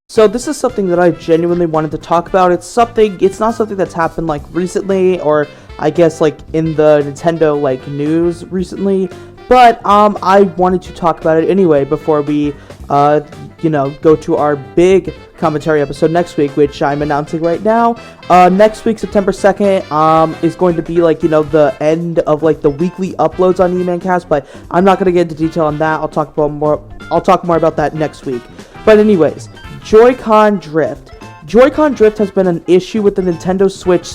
So this is something that I genuinely wanted to talk about. It's not something that's happened like recently, or I guess like in the Nintendo like news recently, but I wanted to talk about it anyway before we go to our big commentary episode next week, which I'm announcing right now. Next week, September 2nd, is going to be like, the end of like the weekly uploads on eMancast, but I'm not going to get into detail on that. I'll talk more about that next week. But anyways, Joy-Con drift. Joy-Con drift has been an issue with the Nintendo Switch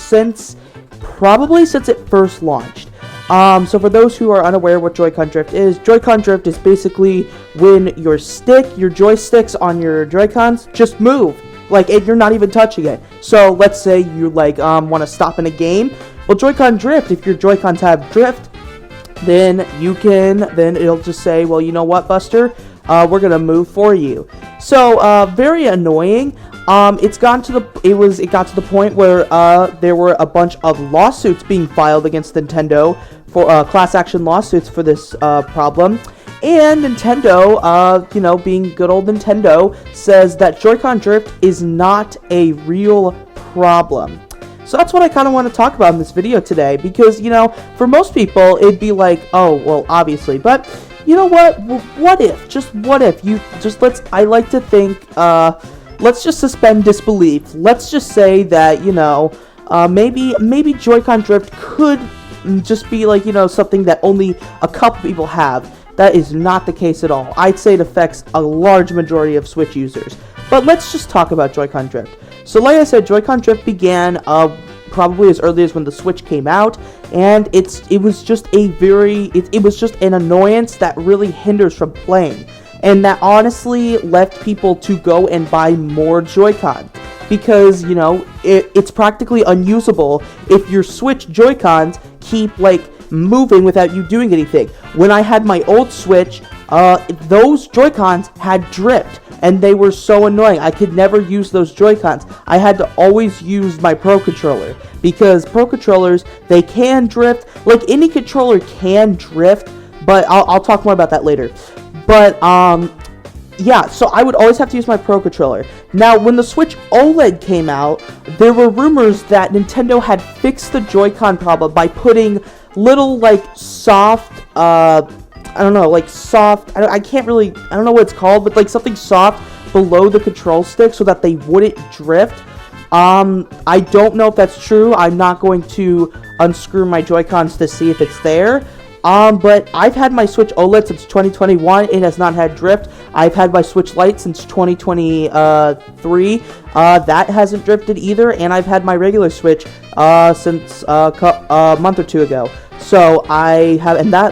probably since it first launched. So for those who are unaware what Joy-Con drift is basically when your joysticks on your Joy-Cons just move, and you're not even touching it. So let's say you want to stop in a game. Well, Joy-Con drift, if your Joy-Cons have drift, then it'll just say, well, you know what, Buster? We're gonna move for you. So very annoying. It got to the point where there were a bunch of lawsuits being filed against Nintendo for class action lawsuits for this problem. And Nintendo, being good old Nintendo, says that Joy-Con drift is not a real problem. So that's what I kind of want to talk about in this video today, because, for most people, it'd be like, oh, well, obviously, but you know what? What if? I like to think, let's just suspend disbelief. Let's just say that, maybe Joy-Con drift could just be something that only a couple people have. That is not the case at all. I'd say it affects a large majority of Switch users. But let's just talk about Joy-Con drift. So like I said, Joy-Con drift began probably as early as when the Switch came out, and it was just an annoyance that really hinders from playing, and that honestly left people to go and buy more Joy-Cons, because it's practically unusable if your Switch Joy-Cons keep moving without you doing anything. When I had my old Switch, those Joy-Cons had drift, and they were so annoying. I could never use those Joy-Cons. I had to always use my Pro Controller, because Pro Controllers, they can drift. Any controller can drift, but I'll talk more about that later. But, yeah, so I would always have to use my Pro Controller. Now, when the Switch OLED came out, there were rumors that Nintendo had fixed the Joy-Con problem by putting little, soft, I don't know what it's called, but something soft below the control stick so that they wouldn't drift. I don't know if that's true. I'm not going to unscrew my Joy-Cons to see if it's there. But I've had my Switch OLED since 2021. It has not had drift. I've had my Switch Lite since 2023. That hasn't drifted either. And I've had my regular Switch since a month or two ago. So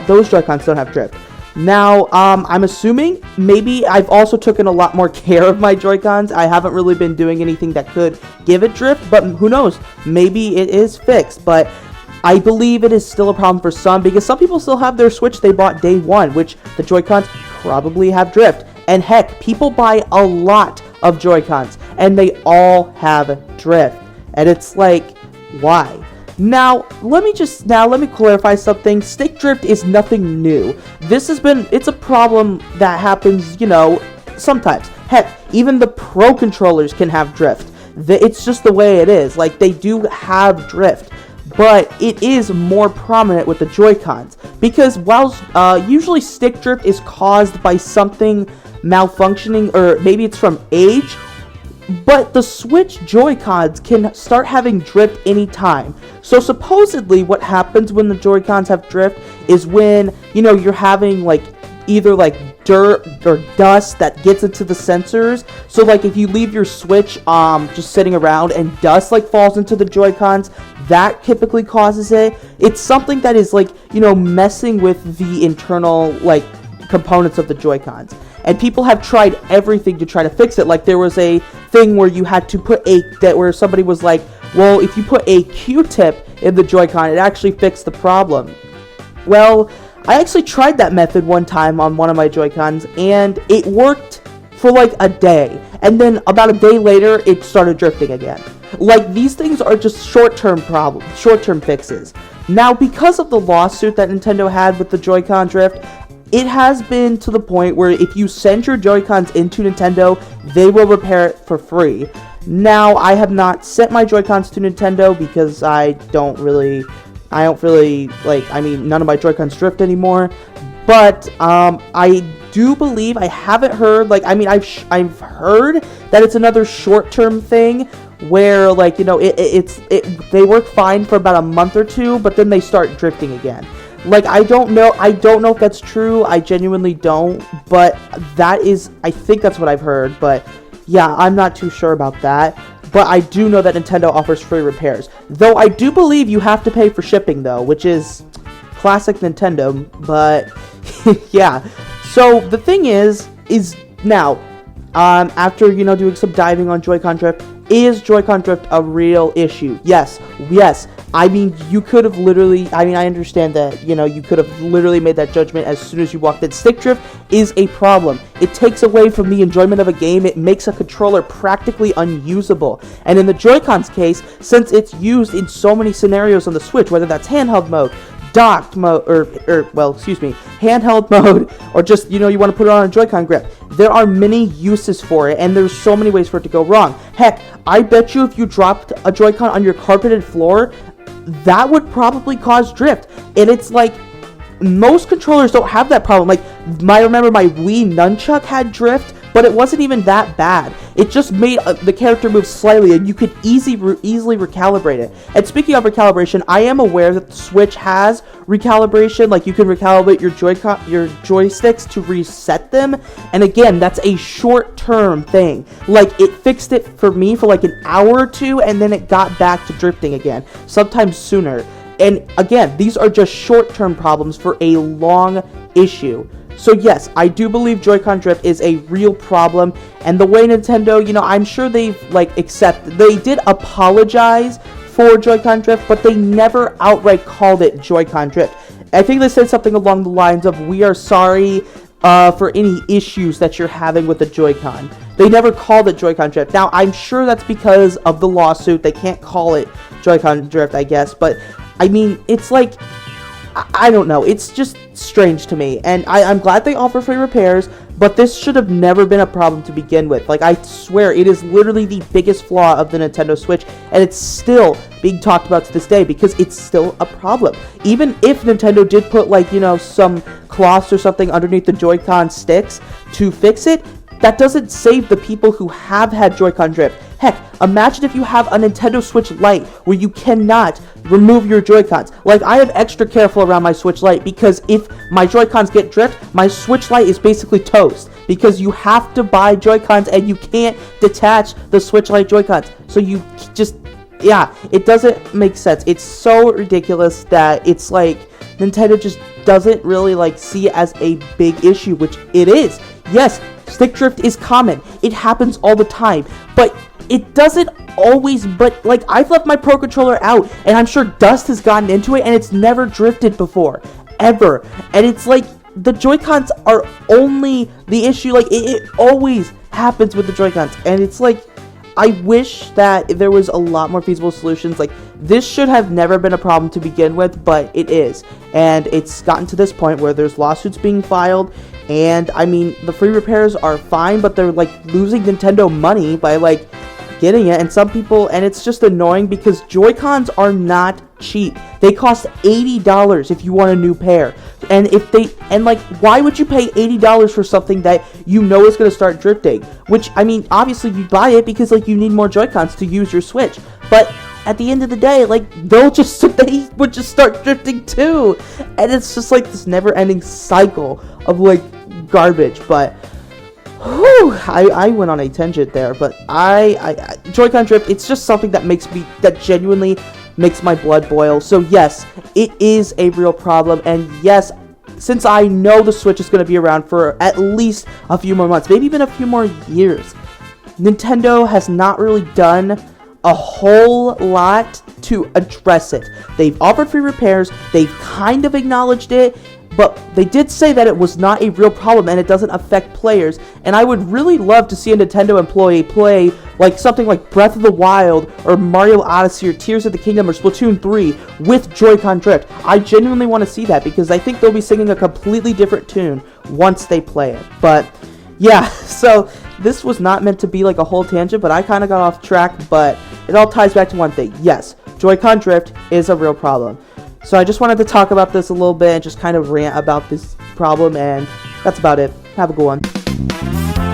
those Joy-Cons don't have drift. Now, I'm assuming maybe I've also taken a lot more care of my Joy-Cons. I haven't really been doing anything that could give it drift, but who knows? Maybe it is fixed, but I believe it is still a problem for some, because some people still have their Switch they bought day one, which the Joy-Cons probably have drift. And heck, people buy a lot of Joy-Cons, and they all have drift. And it's like, why? Now, let me clarify something. Stick drift is nothing new. It's a problem that happens, sometimes. Heck, even the Pro Controllers can have drift. It's just the way it is. They do have drift. But it is more prominent with the Joy-Cons, because while usually stick drift is caused by something malfunctioning, or maybe it's from age, but the Switch Joy-Cons can start having drift anytime. So supposedly what happens when the Joy-Cons have drift is when, you're having either dirt or dust that gets into the sensors. So if you leave your Switch just sitting around and dust falls into the Joy-Cons, that typically causes it. It's something that is messing with the internal components of the Joy-Cons. And people have tried everything to try to fix it. There was a thing where you had to put where somebody was like, well, if you put a Q-tip in the Joy-Con, it actually fixed the problem. Well, I actually tried that method one time on one of my Joy-Cons, and it worked for a day. And then about a day later, it started drifting again. These things are just short-term problems, short-term fixes. Now, because of the lawsuit that Nintendo had with the Joy-Con drift, it has been to the point where if you send your Joy-Cons into Nintendo, they will repair it for free. Now, I have not sent my Joy-Cons to Nintendo because I don't really, like, I mean, none of my Joy-Cons drift anymore. But, I do believe, I haven't heard, like, I mean, I've heard that it's another short-term thing where, like, you know, they work fine for about a month or two, but then they start drifting again. Like, I don't know if that's true, I genuinely don't, but that is, I think that's what I've heard, but yeah, I'm not too sure about that. But I do know that Nintendo offers free repairs. Though I do believe you have to pay for shipping, though, which is classic Nintendo, but yeah. So the thing is now, after, you know, doing some diving on Joy-Con drift, is Joy-Con drift a real issue? Yes. I mean, you could have literally, I mean, I understand that, you know, you could have literally made that judgment as soon as you walked in. Stick drift is a problem. It takes away from the enjoyment of a game. It makes a controller practically unusable. And in the Joy-Con's case, since it's used in so many scenarios on the Switch, whether that's handheld mode, docked mode, handheld mode, or just, you know, you want to put it on a Joy-Con grip. There are many uses for it, and there's so many ways for it to go wrong. Heck, I bet you if you dropped a Joy-Con on your carpeted floor, that would probably cause drift. And it's like, most controllers don't have that problem. Like, I remember my Wii Nunchuck had drift, but it wasn't even that bad. It just made the character move slightly, and you could easily recalibrate it. And speaking of recalibration, I am aware that the Switch has recalibration. Like, you can recalibrate your joysticks to reset them. And again, that's a short-term thing. Like, it fixed it for me for like an hour or two, and then it got back to drifting again, sometimes sooner. And again, these are just short-term problems for a long issue. So yes, I do believe Joy-Con drift is a real problem, and the way Nintendo, you know, I'm sure they've, like, they did apologize for Joy-Con drift, but they never outright called it Joy-Con drift. I think they said something along the lines of, "We are sorry for any issues that you're having with the Joy-Con." They never called it Joy-Con drift. Now, I'm sure that's because of the lawsuit. They can't call it Joy-Con drift, I guess, but, I mean, it's like, I don't know, it's just strange to me, and I'm glad they offer free repairs, but this should have never been a problem to begin with. Like, I swear, it is literally the biggest flaw of the Nintendo Switch, and it's still being talked about to this day, because it's still a problem. Even if Nintendo did put, like, you know, some cloths or something underneath the Joy-Con sticks to fix it, that doesn't save the people who have had Joy-Con drift. Heck, imagine if you have a Nintendo Switch Lite where you cannot remove your Joy-Cons. Like, I am extra careful around my Switch Lite because if my Joy-Cons get drift, my Switch Lite is basically toast. Because you have to buy Joy-Cons and you can't detach the Switch Lite Joy-Cons. So you just, yeah, it doesn't make sense. It's so ridiculous that it's like Nintendo just doesn't really, like, see it as a big issue, which it is. Yes, stick drift is common. It happens all the time. But it doesn't always, but, like, I've left my Pro Controller out, and I'm sure dust has gotten into it, and it's never drifted before. Ever. And it's like, the Joy-Cons are only the issue. Like, it always happens with the Joy-Cons. And it's like, I wish that there was a lot more feasible solutions. Like, this should have never been a problem to begin with, but it is. And it's gotten to this point where there's lawsuits being filed. And, I mean, the free repairs are fine, but they're, like, losing Nintendo money by, like, getting it. And some people, and it's just annoying because Joy-Cons are not cheap. They cost $80 if you want a new pair. And like, why would you pay $80 for something that you know is going to start drifting? Which, I mean, obviously you buy it because, like, you need more Joy-Cons to use your Switch. But at the end of the day, like, they would just start drifting too. And it's just like this never-ending cycle of, like, garbage. But whew, I went on a tangent there, but Joy-Con drift, it's just something that genuinely makes my blood boil. So yes, it is a real problem, and yes, since I know the Switch is going to be around for at least a few more months, maybe even a few more years, Nintendo has not really done a whole lot to address it. They've offered free repairs, they've kind of acknowledged it, but they did say that it was not a real problem and it doesn't affect players. And I would really love to see a Nintendo employee play like something like Breath of the Wild or Mario Odyssey or Tears of the Kingdom or Splatoon 3 with Joy-Con drift. I genuinely want to see that because I think they'll be singing a completely different tune once they play it. But yeah, so this was not meant to be like a whole tangent, but I kind of got off track, but it all ties back to one thing. Yes, Joy-Con drift is a real problem. So I just wanted to talk about this a little bit and just kind of rant about this problem, and that's about it. Have a good one.